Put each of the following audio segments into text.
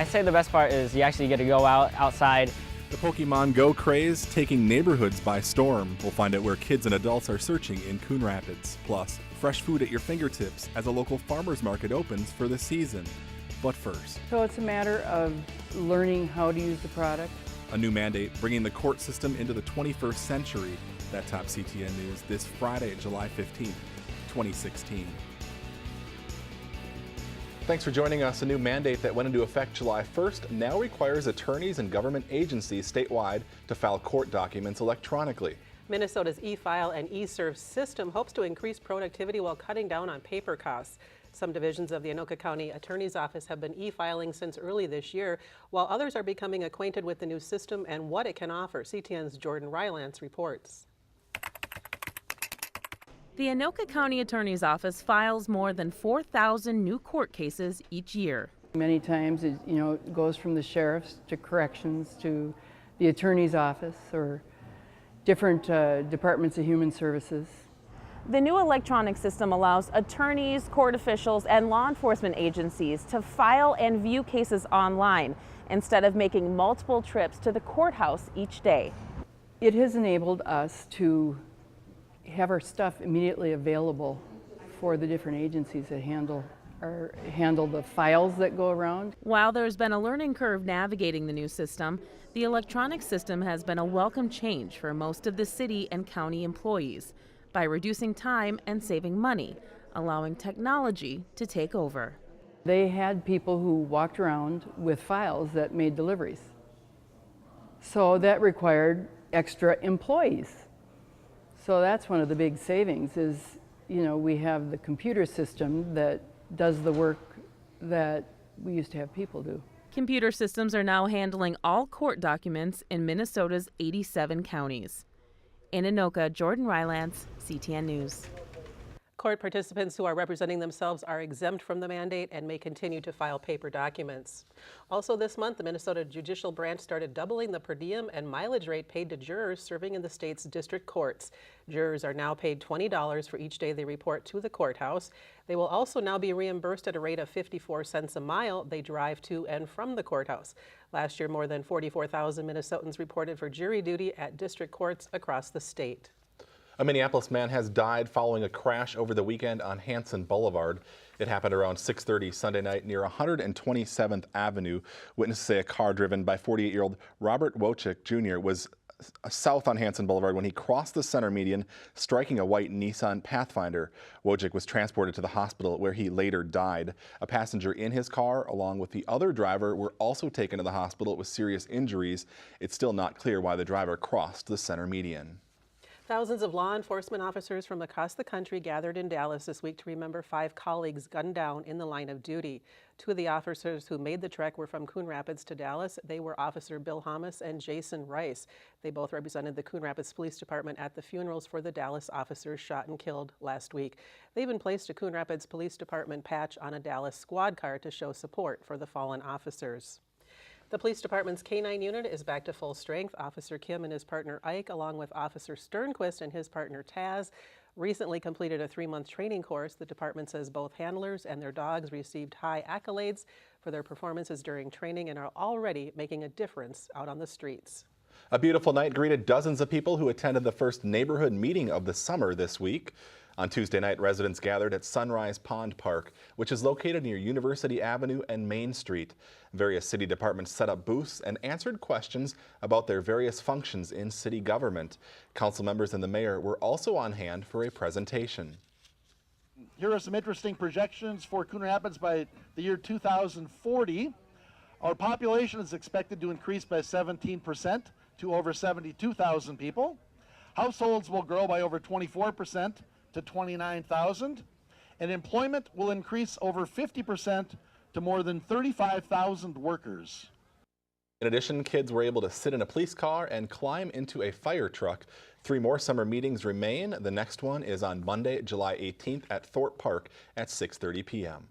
I say the best part is you actually get to go outside. The Pokemon Go craze taking neighborhoods by storm. We'll find out where kids and adults are searching in Coon Rapids. Plus, fresh food at your fingertips as a local farmers market opens for the season. But first, So it's a matter of learning how to use the product. a new mandate bringing the court system into the 21st century. That tops CTN News this Friday, July 15th, 2016. Thanks for joining us. A new mandate that went into effect July 1st now requires attorneys and government agencies statewide to file court documents electronically. Minnesota's e-file and e-serve system hopes to increase productivity while cutting down on paper costs. Some divisions of the Anoka County Attorney's Office have been e-filing since early this year, while others are becoming acquainted with the new system and what it can offer. CTN's Jordan Rylance reports. The Anoka County Attorney's Office files more than 4,000 new court cases each year. Many times it goes from the sheriff's to corrections to the attorney's office or different departments of human services. The new electronic system allows attorneys, court officials, and law enforcement agencies to file and view cases online instead of making multiple trips to the courthouse each day. It has enabled us to have our stuff immediately available for the different agencies that handle the files that go around. While there's been a learning curve navigating the new system, the electronic system has been a welcome change for most of the city and county employees by reducing time and saving money, allowing technology to take over. They had people who walked around with files that made deliveries. So that required extra employees. So that's one of the big savings is, we have the computer system that does the work that we used to have people do. Computer systems are now handling all court documents in Minnesota's 87 counties. In Anoka, Jordan Rylance, CTN News. Court participants who are representing themselves are exempt from the mandate and may continue to file paper documents. Also this month, the Minnesota Judicial Branch started doubling the per diem and mileage rate paid to jurors serving in the state's district courts. Jurors are now paid $20 for each day they report to the courthouse. They will also now be reimbursed at a rate of 54 cents a mile they drive to and from the courthouse. Last year, more than 44,000 Minnesotans reported for jury duty at district courts across the state. A Minneapolis man has died following a crash over the weekend on Hanson Boulevard. It happened around 6:30 Sunday night near 127th Avenue. Witnesses say a car driven by 48-year-old Robert Wojcik Jr. was south on Hanson Boulevard when he crossed the center median, striking a white Nissan Pathfinder. Wojcik was transported to the hospital where he later died. A passenger in his car, along with the other driver, were also taken to the hospital with serious injuries. It's still not clear why the driver crossed the center median. Thousands of law enforcement officers from across the country gathered in Dallas this week to remember 5 colleagues gunned down in the line of duty. 2 of the officers who made the trek were from Coon Rapids to Dallas. They were Officer Bill Hamas and Jason Rice. They both represented the Coon Rapids Police Department at the funerals for the Dallas officers shot and killed last week. They even placed a Coon Rapids Police Department patch on a Dallas squad car to show support for the fallen officers. The police department's K-9 unit is back to full strength. Officer Kim and his partner Ike, along with Officer Sternquist and his partner Taz, recently completed a 3-month training course. The department says both handlers and their dogs received high accolades for their performances during training and are already making a difference out on the streets. A beautiful night greeted dozens of people who attended the first neighborhood meeting of the summer this week. On Tuesday night, residents gathered at Sunrise Pond Park, which is located near University Avenue and Main Street. Various city departments set up booths and answered questions about their various functions in city government. Council members and the mayor were also on hand for a presentation. Here are some interesting projections for Coon Rapids by the year 2040. Our population is expected to increase by 17% to over 72,000 people. Households will grow by over 24% to 29,000, and employment will increase over 50% to more than 35,000 workers. In addition, kids were able to sit in a police car and climb into a fire truck. 3 more summer meetings remain. The next one is on Monday, July 18th at Thorpe Park at 6:30 p.m.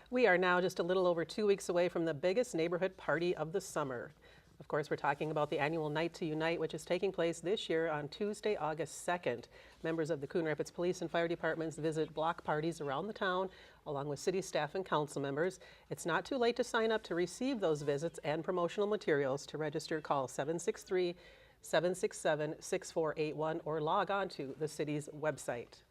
We are now just a little over 2 weeks away from the biggest neighborhood party of the summer. Of course, we're talking about the annual Night to Unite, which is taking place this year on Tuesday, August 2nd. Members of the Coon Rapids Police and Fire Departments visit block parties around the town, along with city staff and council members. It's not too late to sign up to receive those visits and promotional materials. To register, call 763-767-6481 or log on to the city's website.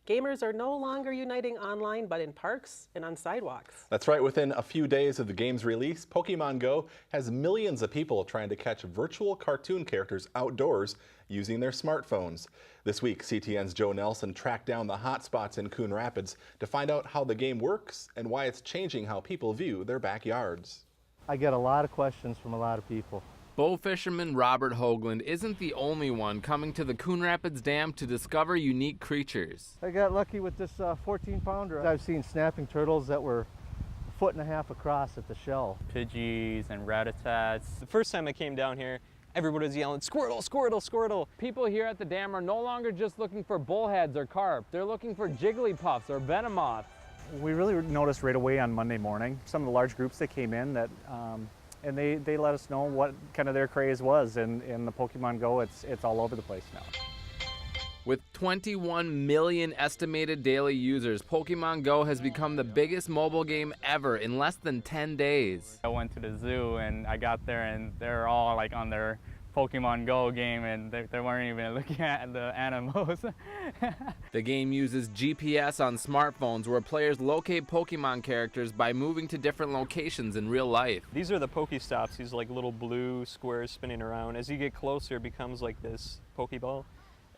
Gamers are no longer uniting online, but in parks and on sidewalks. That's right. Within a few days of the game's release, Pokemon Go has millions of people trying to catch virtual cartoon characters outdoors using their smartphones. This week, CTN's Joe Nelson tracked down the hotspots in Coon Rapids to find out how the game works and why it's changing how people view their backyards. I get a lot of questions from a lot of people. Bow fisherman Robert Hoagland isn't the only one coming to the Coon Rapids Dam to discover unique creatures. I got lucky with this 14-pounder. I've seen snapping turtles that were 1.5 feet across at the shell. Pidgeys and rat-a-tats. The first time I came down here, everybody was yelling, "Squirtle, Squirtle, Squirtle." People here at the dam are no longer just looking for bullheads or carp. They're looking for jigglypuffs or venomoths. We really noticed right away on Monday morning some of the large groups that came in that and they let us know what kind of their craze was, and in the Pokemon Go, it's all over the place now. With 21 million estimated daily users, Pokemon Go has become the biggest mobile game ever in less than 10 days. I went to the zoo and I got there and they're all like on their Pokemon Go game and they weren't even looking at the animals. The game uses GPS on smartphones where players locate Pokemon characters by moving to different locations in real life. These are the Pokestops, these like little blue squares spinning around. As you get closer, it becomes like this Pokeball,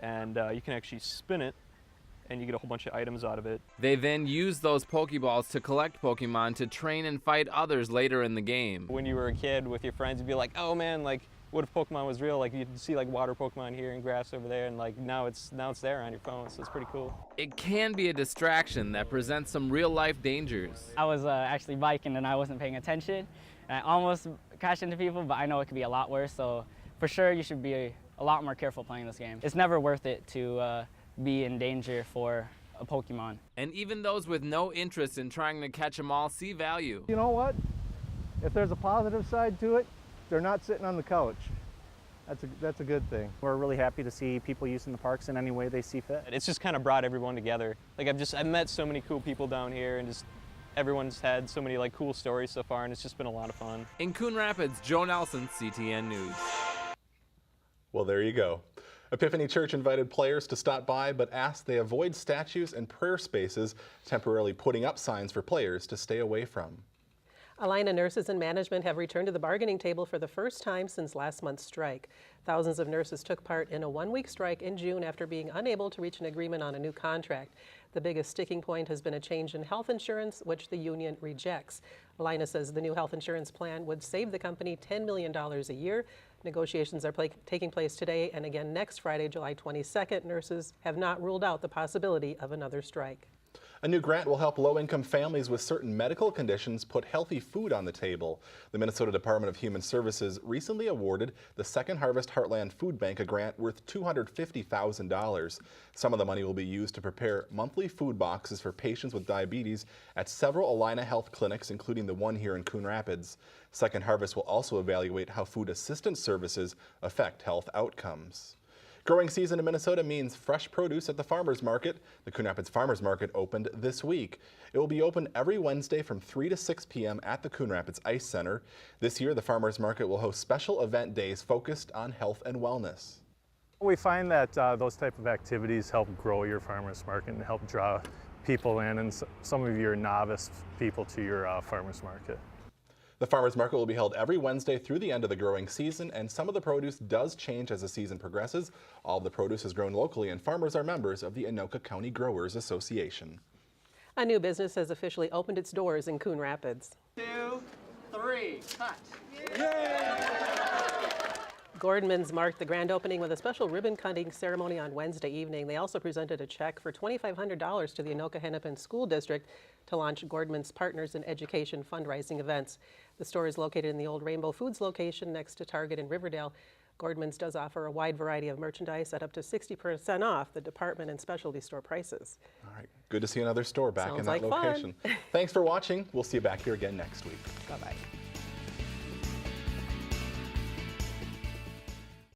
and you can actually spin it and you get a whole bunch of items out of it. They then use those Pokeballs to collect Pokemon to train and fight others later in the game. When you were a kid with your friends, you'd be like, oh man, like, what if Pokemon was real? Like, you'd see like water Pokemon here and grass over there, and like now it's there on your phone, so it's pretty cool. It can be a distraction that presents some real life dangers. I was actually biking and I wasn't paying attention. And I almost crashed into people, but I know it could be a lot worse. So for sure, you should be a lot more careful playing this game. It's never worth it to be in danger for a Pokemon. And even those with no interest in trying to catch them all see value. You know what? If there's a positive side to it, they're not sitting on the couch. That's a good thing. We're really happy to see people using the parks in any way they see fit. It's just kind of brought everyone together. Like I've met so many cool people down here, and just everyone's had so many like cool stories so far, and it's just been a lot of fun. In Coon Rapids, Joe Nelson, CTN News. Well, there you go. Epiphany Church invited players to stop by, but asked they avoid statues and prayer spaces, temporarily putting up signs for players to stay away from. Alina nurses and management have returned to the bargaining table for the first time since last month's strike. Thousands of nurses took part in a one-week strike in June after being unable to reach an agreement on a new contract. The biggest sticking point has been a change in health insurance, which the union rejects. Alina says the new health insurance plan would save the company $10 million a year. Negotiations are taking place today and again next Friday, July 22nd. Nurses have not ruled out the possibility of another strike. A new grant will help low-income families with certain medical conditions put healthy food on the table. The Minnesota Department of Human Services recently awarded the Second Harvest Heartland Food Bank a grant worth $250,000. Some of the money will be used to prepare monthly food boxes for patients with diabetes at several Alina Health clinics, including the one here in Coon Rapids. Second Harvest will also evaluate how food assistance services affect health outcomes. Growing season in Minnesota means fresh produce at the farmers market. The Coon Rapids Farmers Market opened this week. It will be open every Wednesday from 3 to 6 p.m. at the Coon Rapids Ice Center. This year, the farmers market will host special event days focused on health and wellness. We find that those type of activities help grow your farmers market and help draw people in and some of your novice people to your farmers market. The farmers market will be held every Wednesday through the end of the growing season, and some of the produce does change as the season progresses. All of the produce is grown locally, and farmers are members of the Anoka County Growers Association. A new business has officially opened its doors in Coon Rapids. 2, 3, cut. Gordmans marked the grand opening with a special ribbon cutting ceremony on Wednesday evening. They also presented a check for $2,500 to the Anoka-Hennepin School District to launch Gordmans Partners in Education fundraising events. The store is located in the old Rainbow Foods location next to Target in Riverdale. Gordmans does offer a wide variety of merchandise at up to 60% off the department and specialty store prices. All right, good to see another store back in that Sounds like location. fun. Thanks for watching. We'll see you back here again next week. Bye-bye.